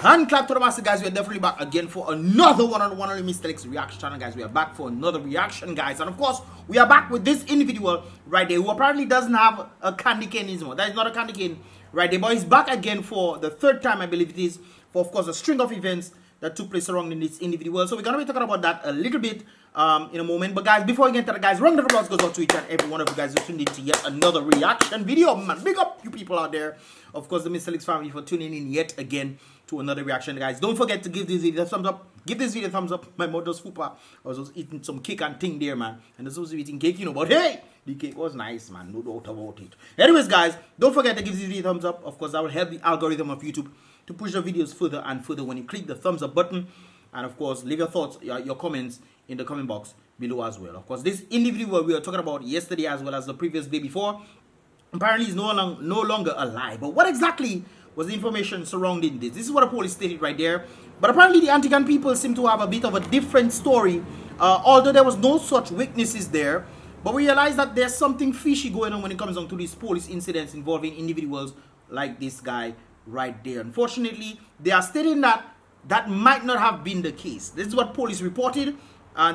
Hand clap to the master, guys. We are definitely back again for another one-on-one only Mystelics reaction channel, guys. We are back for another reaction, guys. And of course, we are back with this individual right there who apparently doesn't have a candy cane anymore. That is not a candy cane right there, but he's back again for the third time, I believe it is, for of course a string of events that took place surrounding this individual. So we're gonna be talking about that a little bit in a moment. But guys, before we get into that, guys, round of applause goes out to each and every one of you guys who tuned in to yet another reaction video. Man, big up you people out there. Of course, the Mystelics family for tuning in yet again to another reaction, guys. Don't forget to give this video a thumbs up. Give this video a thumbs up. My mother's fupa. I was just eating some cake and thing there, man. And I was also eating cake, you know. But hey, the cake was nice, man. No doubt about it. Anyways, guys, don't forget to give this video a thumbs up. Of course, that will help the algorithm of YouTube to push the videos further and further when you click the thumbs up button. And of course, leave your thoughts, your comments in the comment box below as well. Of course, this individual we were talking about yesterday as well as the previous day before, apparently is no longer alive. But what exactly was the information surrounding this? This is what the police stated right there. But apparently the Antigan people seem to have a bit of a different story, although there was no such witnesses there. But we realize that there's something fishy going on when it comes down to these police incidents involving individuals like this guy right there. Unfortunately, they are stating that that might not have been the case. This is what police reported.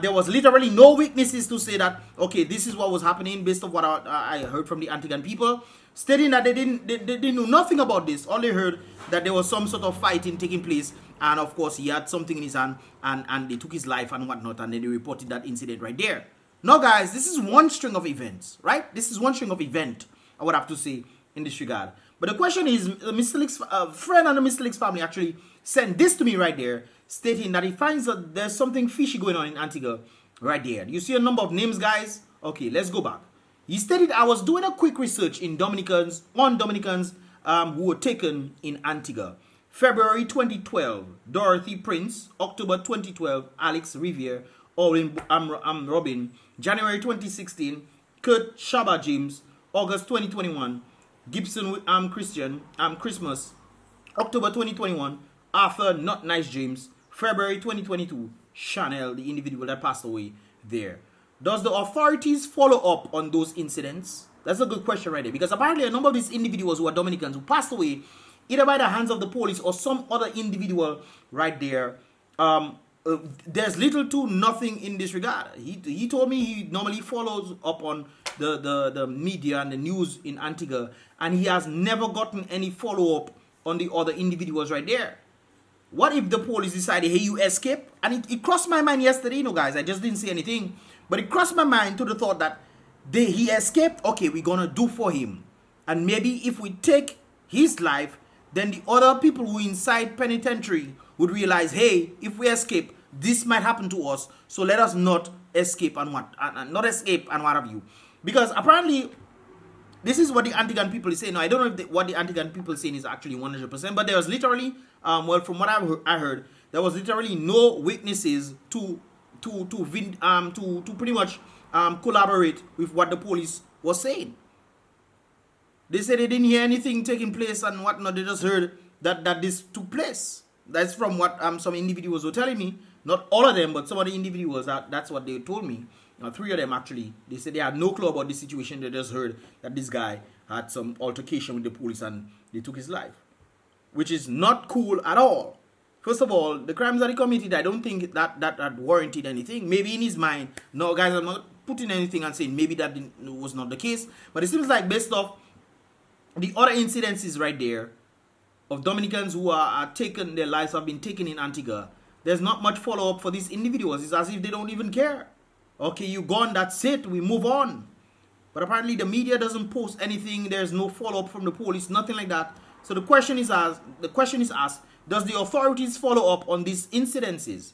There was literally no witnesses to say that, okay, this is what was happening based on what I heard from the Antigan people, stating that they didn't know nothing about this. All they heard that there was some sort of fighting taking place, and of course he had something in his hand, and they took his life and whatnot, and then they reported that incident right there. Now, guys, this is one string of events, right? This is one string of event, I would have to say, in this regard. But the question is, the Mystelics friend and the Mystelics family actually sent this to me right there, stating that he finds that there's something fishy going on in Antigua right there. You see a number of names, guys? Okay, let's go back. He stated, I was doing a quick research in Dominicans who were taken in Antigua. February 2012, Dorothy Prince. October 2012, Alex Riviere. Owen Robin. January 2016, Kurt Shaba James. August 2021, Gibson Christian Christmas. October 2021, Arthur Not Nice James. February 2022, Chanel, the individual that passed away there. Does the authorities follow up on those incidents? That's a good question right there, because apparently a number of these individuals who are Dominicans who passed away either by the hands of the police or some other individual right there, there's little to nothing in this regard. He told me he normally follows up on the media and the news in Antigua, and he has never gotten any follow-up on the other individuals right there. What if the police decided, hey, you escape? And it crossed my mind yesterday, you know, guys. I just didn't say anything. But it crossed my mind to the thought that he escaped. Okay, we're going to do for him. And maybe if we take his life, then the other people who inside penitentiary would realize, hey, if we escape, this might happen to us. So let us not escape and what have you. Because apparently, this is what the Antigan people is saying. Now, I don't know if what the Antigan people is saying is actually 100%, but there was literally, well, from what I heard, there was literally no witnesses to pretty much collaborate with what the police was saying. They said they didn't hear anything taking place and whatnot. They just heard that this took place. That's from what some individuals were telling me. Not all of them, but some of the individuals, that's what they told me. 3 of them actually. They said they had no clue about the situation. They just heard that this guy had some altercation with the police and they took his life, which is not cool at all. First of all, the crimes that he committed, I don't think that warranted anything. Maybe in his mind, no, guys, I'm not putting anything and saying maybe that was not the case. But it seems like based off the other incidences right there of Dominicans who are taken, their lives have been taken in Antigua, there's not much follow-up for these individuals. It's as if they don't even care. Okay, you gone, that's it, we move on. But apparently the media doesn't post anything. There's no follow-up from the police, nothing like that. So the question is asked, does the authorities follow up on these incidences?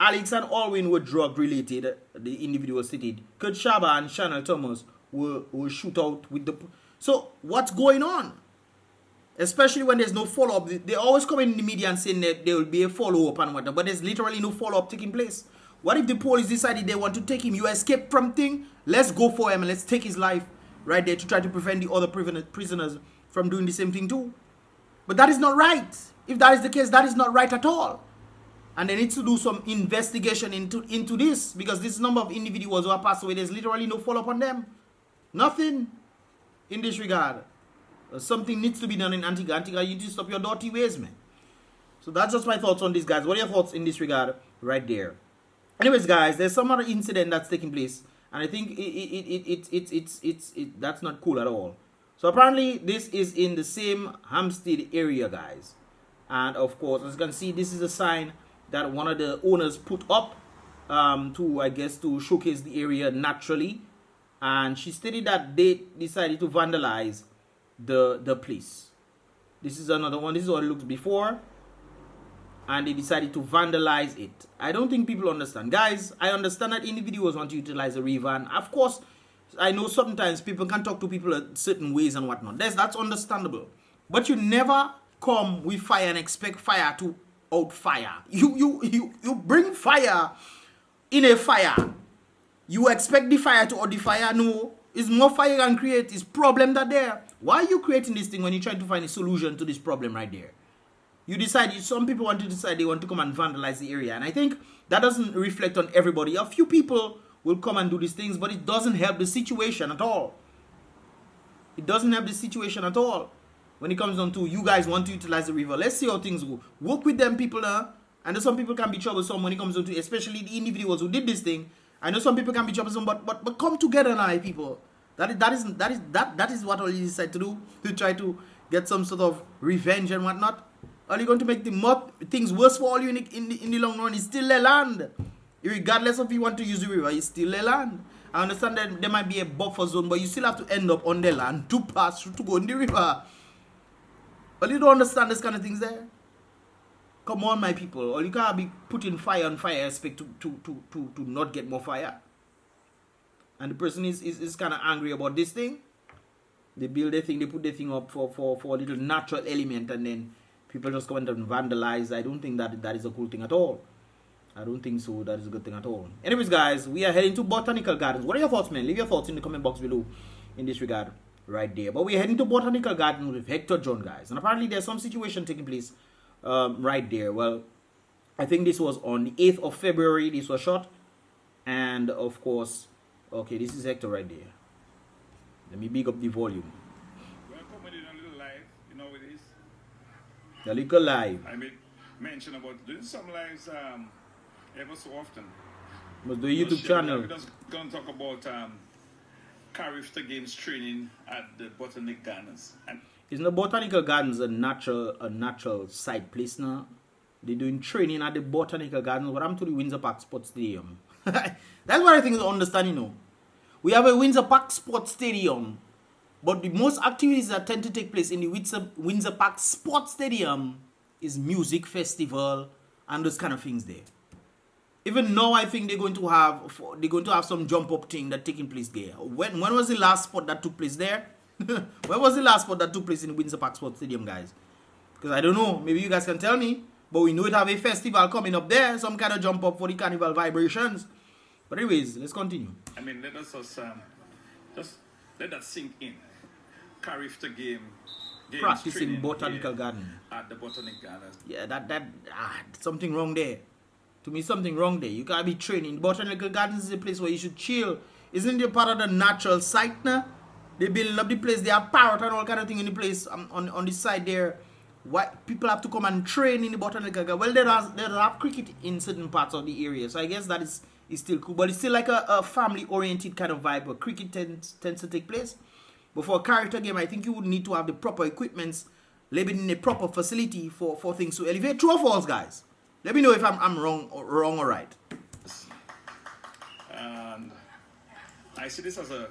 Alex and Alwyn were drug-related, the individual stated. Kurt Shaba and Chanel Thomas were shoot out with the... So what's going on? Especially when there's no follow-up. They always come in the media and saying that there will be a follow-up and whatnot, but there's literally no follow-up taking place. What if the police decided they want to take him? You escaped from thing? Let's go for him and let's take his life right there to try to prevent the other prisoners from doing the same thing too. But that is not right. If that is the case, that is not right at all. And they need to do some investigation into this, because this number of individuals who have passed away, there's literally no follow-up on them. Nothing in this regard. Something needs to be done in Antigua. Antigua, you need to stop your dirty ways, man. So that's just my thoughts on this, guys. What are your thoughts in this regard right there? Anyways, guys, there's some other incident that's taking place, and I think that's not cool at all. So apparently this is in the same HAMSTEAD area, guys. And of course, as you can see, this is a sign that one of the owners put up to, I guess, to showcase the area naturally. And she stated that they decided to vandalize the place. This is another one. This is what it looked before. And they decided to vandalize it. I don't think people understand. Guys, I understand that individuals want to utilize the river. And of course, I know sometimes people can talk to people in certain ways and whatnot. That's understandable. But you never come with fire and expect fire to outfire. You bring fire in a fire. You expect the fire to out the fire? No. It's more fire can create. It's problem that there. Why are you creating this thing when you're trying to find a solution to this problem right there? You decide, some people want to decide they want to come and vandalize the area. And I think that doesn't reflect on everybody. A few people will come and do these things, but it doesn't help the situation at all. It doesn't help the situation at all. When it comes down to you guys want to utilize the river, let's see how things go. Work with them people, and some people can be troublesome when it comes down to, especially the individuals who did this thing. I know some people can be troublesome, but come together now, people. That is what all you decide to do, to try to get some sort of revenge and whatnot. Are you going to make things worse for all you in the long run? It's still their land. Regardless of if you want to use the river, it's still their land. I understand that there might be a buffer zone, but you still have to end up on their land to pass through to go in the river. But you don't understand this kind of things there. Come on, my people. Or you can't be putting fire on fire, expect to not get more fire. And the person is kind of angry about this thing. They build their thing, they put their thing up for a little natural element, and then people just come and vandalize. I don't think that is a cool thing at all. I don't think so. That is a good thing at all. Anyways, guys, we are heading to Botanical Gardens. What are your thoughts, man? Leave your thoughts in the comment box below in this regard right there. But we are heading to Botanical Gardens with Hector John, guys. And apparently there's some situation taking place right there. Well, I think this was on the 8th of February. This was shot. And, of course, okay, this is Hector right there. Let me big up the volume. We're coming in a little live, you know what it is? The little live. I made mention about doing some lives ever so often. Must do a YouTube channel. We're just going to talk about CARIFTA games training at the Botanical Gardens. And isn't the Botanical Gardens a natural site place now? They're doing training at the Botanical Gardens. What happened to the Windsor Park Sports Stadium? That's what I think is understanding now. We have a Windsor Park Sports Stadium, but the most activities that tend to take place in the Windsor Park Sports Stadium is music festival and those kind of things there. Even now, I think they're going to have some jump up thing that taking place there. When was the last sport that took place there? When was the last sport that took place in the Windsor Park Sports Stadium, guys? Because I don't know. Maybe you guys can tell me. But we know it have a festival coming up there, some kind of jump up for the carnival vibrations. But anyways, let's continue. I mean, let us just let that sink in. CARIFTA games Practicing Botanical Garden. At the Botanical Gardens. Yeah, something wrong there. To me, something wrong there. You can't be training. Botanical Gardens is a place where you should chill. Isn't it part of the natural site now? They build up the place. They have parrot and all kind of thing in the place on the side there. Why people have to come and train in the Botanical Garden? Well, they have cricket in certain parts of the area. So I guess that is still cool. But it's still like a family-oriented kind of vibe where cricket tends to take place. But for a CARIFTA game, I think you would need to have the proper equipments, living in a proper facility for things to elevate. True or false, guys? Let me know if I'm wrong or right. And I see this as a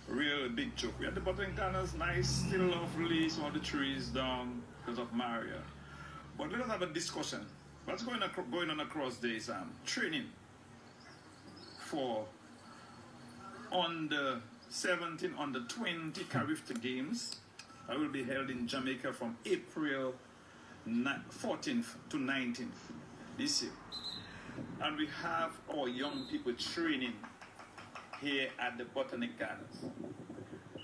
real big joke. We had the Botanical Gardens, nice, still lovely, some of the trees down because of Maria. But let us have a discussion. What's going on across this training for on the 17, on the 20 CARIFTA games that will be held in Jamaica from April 14th to 19th this year. And we have our young people training here at the Botanical Gardens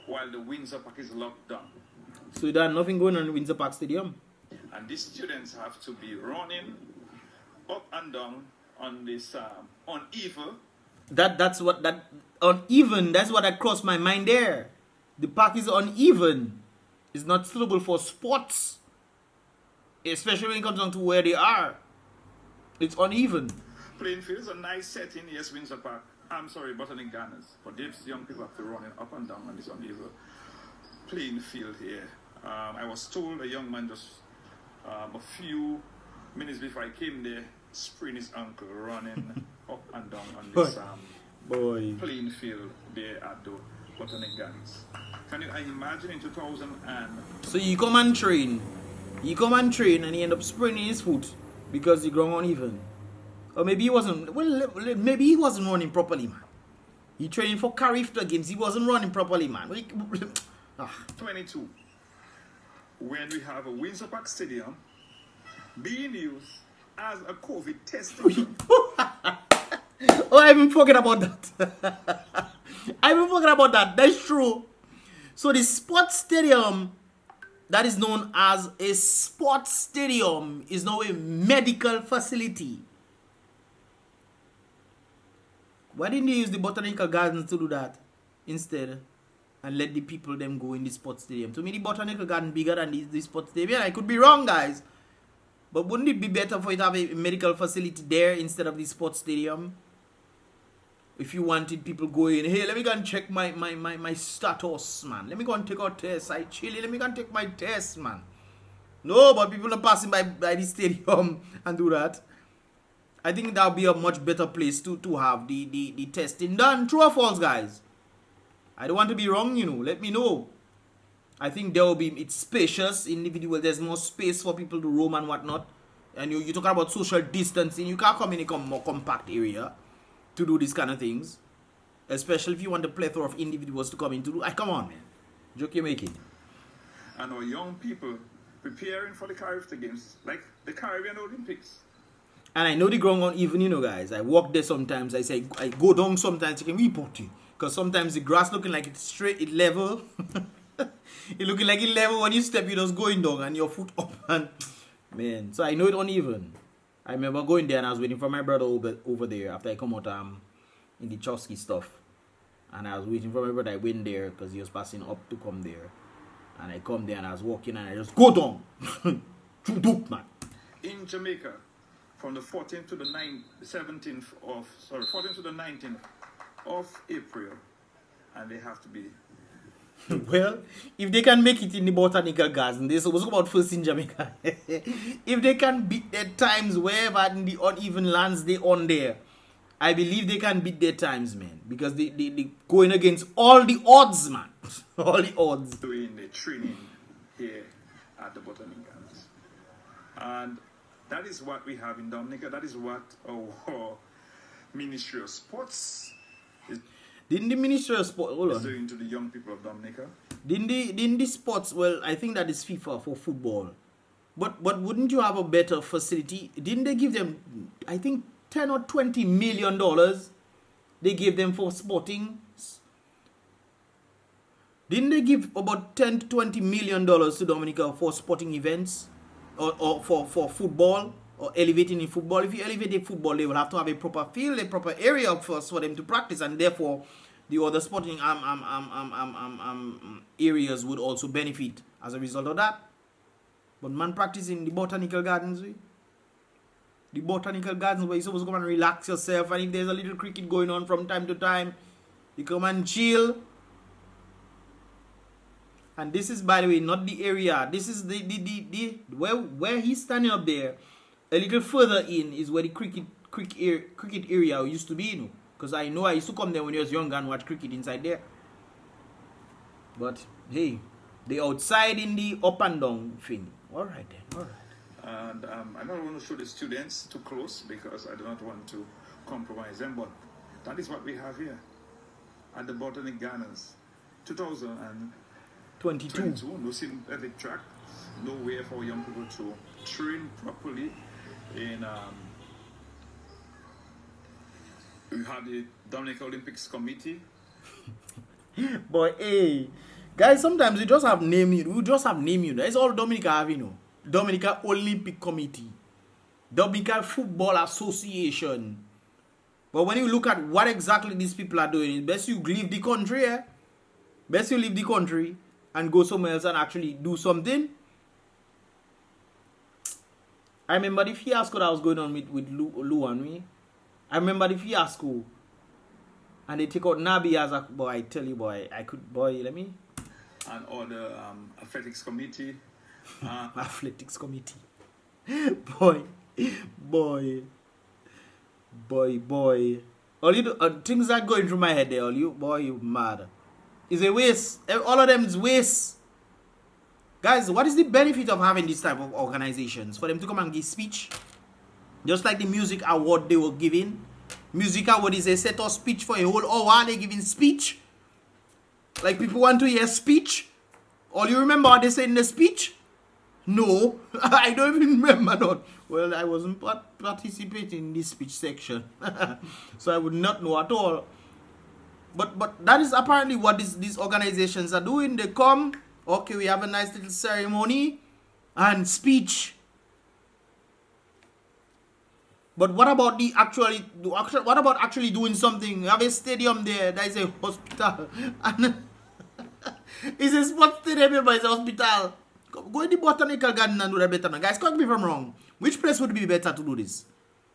while the Windsor Park is locked down. So there's nothing going on in Windsor Park Stadium? And these students have to be running up and down on this uneven. That's what crossed my mind there. The park is uneven. It's not suitable for sports. Especially when it comes down to where they are. It's uneven. Playing field is a nice setting, yes, Windsor Park. I'm sorry, Botanic Gardens. But these young people have to run it up and down on this uneven playing field here. I was told a young man just a few minutes before I came there sprained his ankle running up and down on this playing field there at the Botanic Gardens. Can you imagine in 2000 and... So you come and train. You come and train and he end up spraining his foot because the ground uneven. Or maybe he wasn't, well, maybe he wasn't running properly, man. He training for CARIFTA games. He wasn't running properly, man. 22, when we have a Windsor Park Stadium being used as a COVID testing zone. Oh, I even forget about that. I even forget about that. That's true. So the sports stadium that is known as a sports stadium is now a medical facility. Why didn't they use the Botanical Gardens to do that instead? And let the people them go in the sports stadium. To me, the Botanical Garden bigger than the sports stadium. I could be wrong, guys. But wouldn't it be better for you to have a medical facility there instead of the sports stadium? If you wanted people going, hey, let me go and check my status, man. Let me go and take a test. I chilly, let me go and take my test, man. No, but people are passing by the stadium and do that. I think that would be a much better place to have the testing done. True or false, guys? I don't want to be wrong, you know. Let me know. I think there will be, it's spacious, individual. There's more space for people to roam and whatnot. And you're talking about social distancing. You can't come in a more compact area to do these kind of things. Especially if you want a plethora of individuals to come in to do. Come on, man. Joke you're making. And our young people preparing for the CARIFTA games, like the Caribbean Olympics. And I know the ground uneven, you know, guys. I walk there sometimes. I say, I go down sometimes. You can report you. Because sometimes the grass looking like it's straight, it level. It looking like it level when you step, you just going down and your foot up. And man, so I know it uneven. I remember going there and I was waiting for my brother over there after I come out in the Chosky stuff. And I was waiting for my brother. I went there because he was passing up to come there. And I come there and I was walking and I just go down. Man. In Jamaica, from the 14th to the 17th of, 14th to the 19th of April, and they have to be. Well, if they can make it in the Botanical Garden, they're supposed to come out first in Jamaica. If they can beat their times wherever in the uneven lands they on there, I believe they can beat their times, man. Because they going against all the odds, man. All the odds. Doing the training here at the Botanical Gardens. And that is what we have in Dominica. That is what our Ministry of Sports is. Didn't the Ministry of Sports doing to the young people of Dominica? Didn't the sports, well, I think that is FIFA for football. But wouldn't you have a better facility? Didn't they give them, I think, 10 or 20 million dollars they gave them for sporting? Didn't they give about 10 to 20 million dollars to Dominica for sporting events? Or for football? Or elevating in football? If you elevate in football, they will have to have a proper field, a proper area first for them to practice, and therefore the other sporting areas would also benefit as a result of that. But man, practice in the Botanical Gardens, the Botanical Gardens where you're supposed to come and relax yourself, and if there's a little cricket going on from time to time, you come and chill. And this is, by the way, not the area. This is the where he's standing up there. A little further in is where the cricket area used to be, you know. Because I know I used to come there when I was younger and watch cricket inside there. But hey, they outside in the up and down thing. Alright then, alright. And I don't want to show the students too close because I do not want to compromise them. But that is what we have here at the Botanic Gardens. 2022. No synthetic track. No way for young people to train properly. In we have the Dominica Olympics Committee. But hey, guys, sometimes we just have name it. We just have name it. That's all Dominica have, you know. Dominica Olympic Committee, Dominica Football Association. But when you look at what exactly these people are doing, it's best you leave the country. Best you leave the country and go somewhere else and actually do something. I remember the fiasco that was going on with Lou and me. I remember the fiasco. And they take out Nabi as a boy. I tell you, boy, let me. And all the athletics committee. Athletics committee. boy. All you do, things are going through my head there. All you, boy, you mad. It's a waste. All of them is waste. Guys, what is the benefit of having this type of organizations? For them to come and give speech? Just like the music award they were giving. Music award is a set of speech for a whole hour. They're giving speech. Like people want to hear speech. All you remember what they say in the speech? No. I don't even remember that. Well, I wasn't participating in this speech section. So I would not know at all. But that is apparently what these organizations are doing. They come, okay, we have a nice little ceremony and speech. But what about what about actually doing something? You have a stadium there, there is a hospital. And it's a sports stadium, but it's a hospital. Go in the botanical garden and do that better. Guys, correct me if I'm wrong. Which place would be better to do this?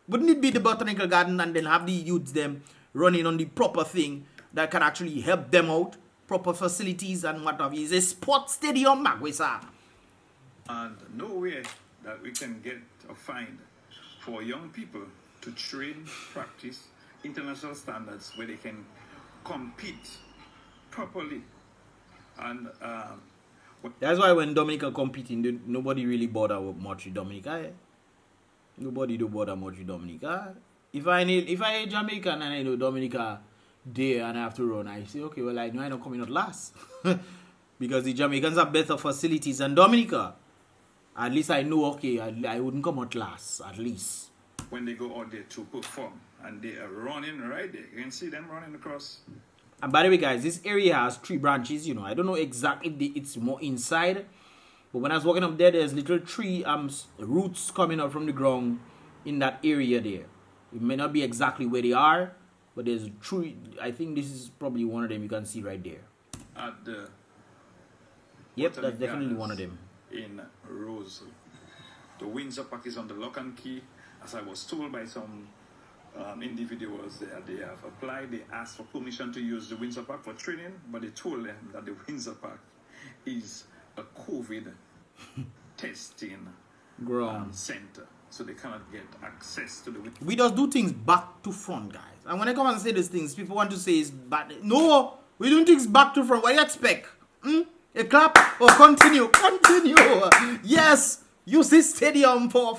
Wouldn't it be the botanical garden and then have the youths them running on the proper thing that can actually help them out? Proper facilities and what have you. It's a sports stadium, Magwesa. And no way that we can get or find for young people to train, practice international standards where they can compete properly. And that's why when Dominica competing, nobody really bother much with Dominica. Nobody do bother much with Dominica. If I Jamaican and I know Dominica there and I have to run, I say, okay, well, I know I'm not coming out last. Because the Jamaicans have better facilities than Dominica. At least I know, okay, I wouldn't come out last, at least. When they go out there to perform and they are running right there, you can see them running across. And by the way, guys, this area has 3 branches, you know. I don't know exactly if it's more inside. But when I was walking up there, there's little tree roots coming out from the ground in that area there. It may not be exactly where they are, but there's a tree. I think this is probably one of them you can see right there. At the Yep, that's definitely one of them. In Rose. The Windsor Park is on the lock and key. As I was told by some individuals there, they have applied, they asked for permission to use the Windsor Park for training, but they told them that the Windsor Park is a COVID testing center, so they cannot get access to the Windsor. We just do things back to front, guys. And when I come and say these things, people want to say it's bad. No, we do things back to front. What do you expect? A clap or continue? Continue. Yes, use this stadium for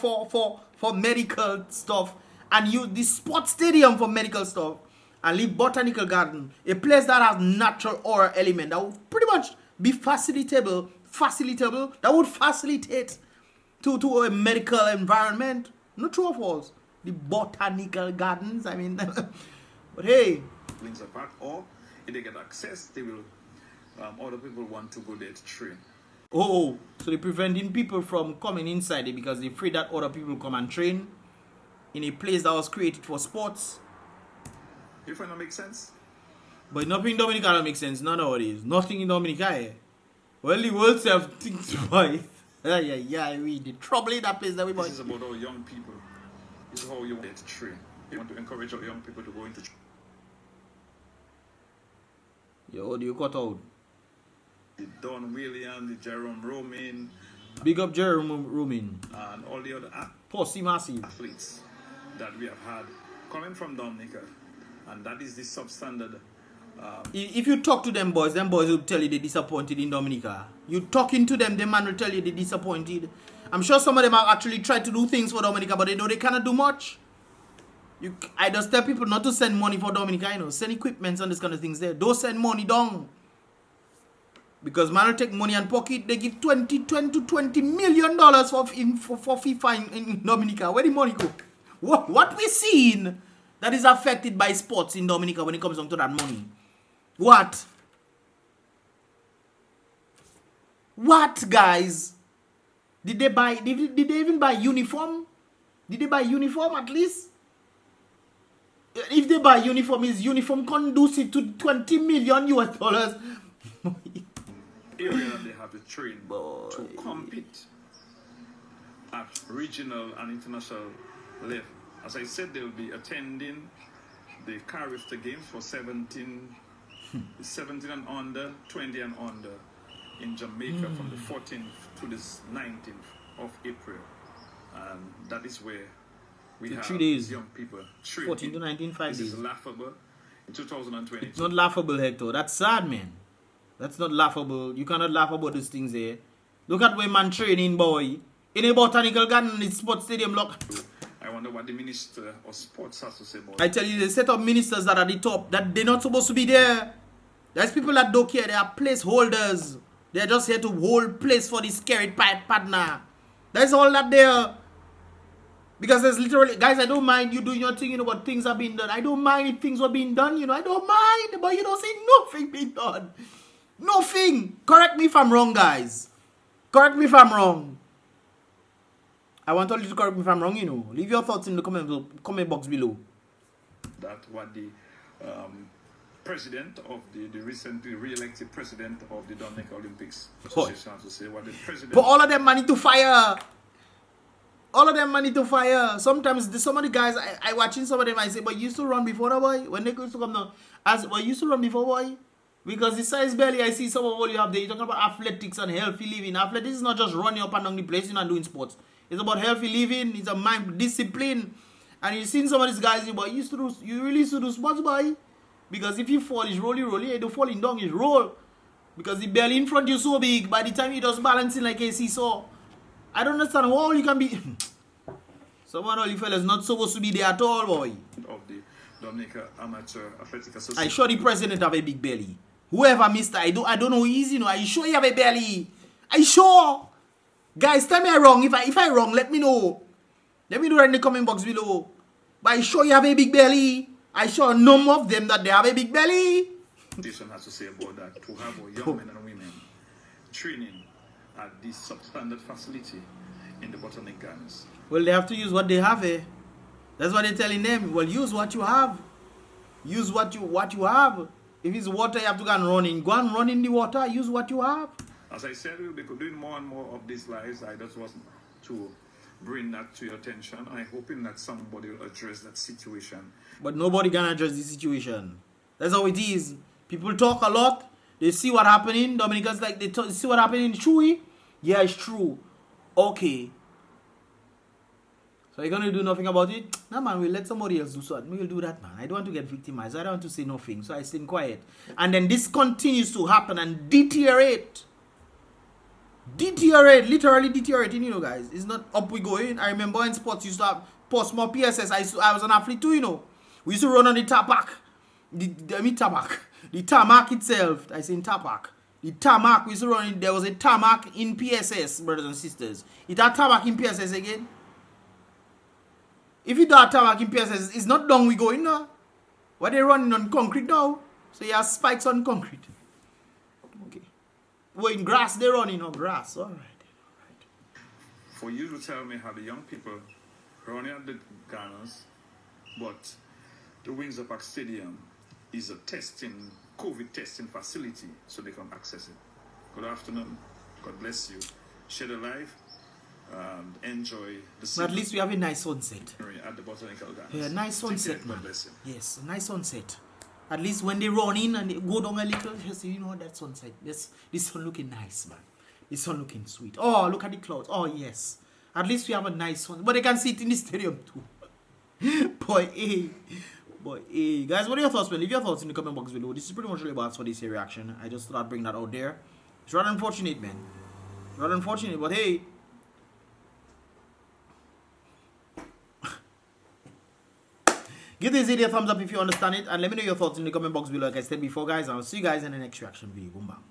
medical stuff, and use this sports stadium for medical stuff, and leave botanical garden, a place that has natural aura element that would pretty much be facilitable, that would facilitate to a medical environment. No true or false. The botanical gardens, I mean. But hey, Windsor Park, or if they get access, they will. Other people want to go there to train. Oh, so they're preventing people from coming inside it because they're afraid that other people come and train in a place that was created for sports. You find that makes sense? But nothing in Dominica don't make sense. None of it is. Nothing in Dominica. Eh? Well, the world self thinks twice. Yeah, we the trouble in that place that we This is about our young people. This is how you want to train. You want to encourage our young people to go into training. Your audio cut out. The Don Williams, the Jerome Romain. Big up Jerome Romain. And all the other Posse massive athletes that we have had coming from Dominica. And that is the substandard. If you talk to them boys will tell you they're disappointed in Dominica. You talking to them, the man will tell you they're disappointed. I'm sure some of them have actually tried to do things for Dominica, but they know they cannot do much. I just tell people not to send money for Dominica, you know, send equipments and this kind of things there. Don't send money down. Because man will take money and pocket, they give $20 million for FIFA in Dominica. Where the money go? What we seen that is affected by sports in Dominica when it comes down to that money? What? What, guys? Did they even buy uniform? Did they buy uniform at least? If they buy uniform, is uniform conducive to $20 million US? Area that they have to train to compete. at regional and international level. As I said, they'll be attending the CARIFTA games for 17 and under, 20 and under in Jamaica from the 14th to the 19th of April. And that is where we have 3 days. Young people. 14 to 19, 5 This days. is laughable in 2022. It's not laughable, Hector. That's sad, man. That's not laughable. You cannot laugh about these things here. Look at where man training, boy. In a botanical garden, it's sports stadium lock. I wonder what the Minister of Sports has to say about I tell you, the set of ministers that are at the top, that they're not supposed to be there. There's people that don't care. They are placeholders. They're just here to hold place for this carrot partner. That's all that they are. Because there's literally, guys, I don't mind you doing your thing, you know, but things are being done. I don't mind if things were being done, you know, I don't mind, but you don't see nothing being done. Nothing. Correct me if I'm wrong, guys. Correct me if I'm wrong. I want all you to correct me if I'm wrong, you know. Leave your thoughts in the comment box below. that what the president of the recently re-elected president of the Dominica Olympics Association has to say. What the president... Put all of them money to fire. All of them money to fire. Sometimes some of the guys I watching some of them, I say, but you used to run before the boy. When they used to come now, well, you used to run before boy. Because the size belly, I see some of what you have there. You're talking about athletics and healthy living. Athletics is not just running up and down the place and doing sports. It's about healthy living. It's a mind discipline. And you've seen some of these guys, but you really used to do sports, boy. Because if you fall, it's rolly. You don't falling down, it's roll. Because the belly in front you so big, by the time you just balancing like a seesaw. I don't understand how you can be. Some of you fellas not supposed to be there at all, boy. Of the Dominica Amateur Athletic Association. I sure the president have a big belly. Whoever missed, I don't know who he is, you know. Are you sure you have a belly? Are you sure? Guys, tell me I'm wrong. If I'm wrong, let me know. Let me know in the comment box below. But I sure you have a big belly. I saw a number of them that they have a big belly. This has to say about that, to have our young men and women training at this substandard facility in the Botanic Gardens. Well, they have to use what they have, eh? That's what they're telling them. Well, use what you have. Use what you have. If it's water, you have to go and run in. Go and run in the water. Use what you have. As I said, we'll be doing more and more of these lives. I just wasn't to bring that to your attention. I'm hoping that somebody will address that situation. But nobody can address the situation. That's how it is. People talk a lot. They see what happening. Dominica's like, they see what happening in Chewy. Yeah, it's true. Okay. So you're going to do nothing about it? No, man, we'll let somebody else do something. We'll do that, man. I don't want to get victimized. I don't want to say nothing. So I stay quiet. And then this continues to happen and deteriorate. Literally deteriorating, you know, guys. It's not up we going. I remember in sports, you used to have post more PSS. I was an athlete too, you know. We used to run on the tarmac. The tarmac itself. I say in tarmac. The tarmac, we used to run it. There was a tarmac in PSS, brothers and sisters. It had tarmac in PSS again. If you do a tarmac in PSS, it's not down we going now. Why they running on concrete now? So you have spikes on concrete. Okay. Well, in grass, they're running on grass. All right. For you to tell me how the young people running at the Gardens, but the Windsor Park Stadium is a COVID testing facility so they can access it. Good afternoon. God bless you. Share the life and enjoy the But at least we have a nice sunset. at the Botanical Gardens. Yeah, nice sunset, man. God bless you. Yes, a nice sunset. At least when they run in and they go down a little, you see, you know, that sunset. This sun looking nice, man. This sun looking sweet. Oh, look at the clouds. Oh, yes. At least we have a nice sun. But they can see it in the stadium too. Boy, hey. Boy, hey. Guys, what are your thoughts, man? Leave your thoughts in the comment box below. This is pretty much really about for this here reaction. I just thought I'd bring that out there. It's rather unfortunate, man. Rather unfortunate, but hey. Give this video a thumbs up if you understand it. And let me know your thoughts in the comment box below. Like I said before, guys. I'll see you guys in the next reaction video. Boom, bam.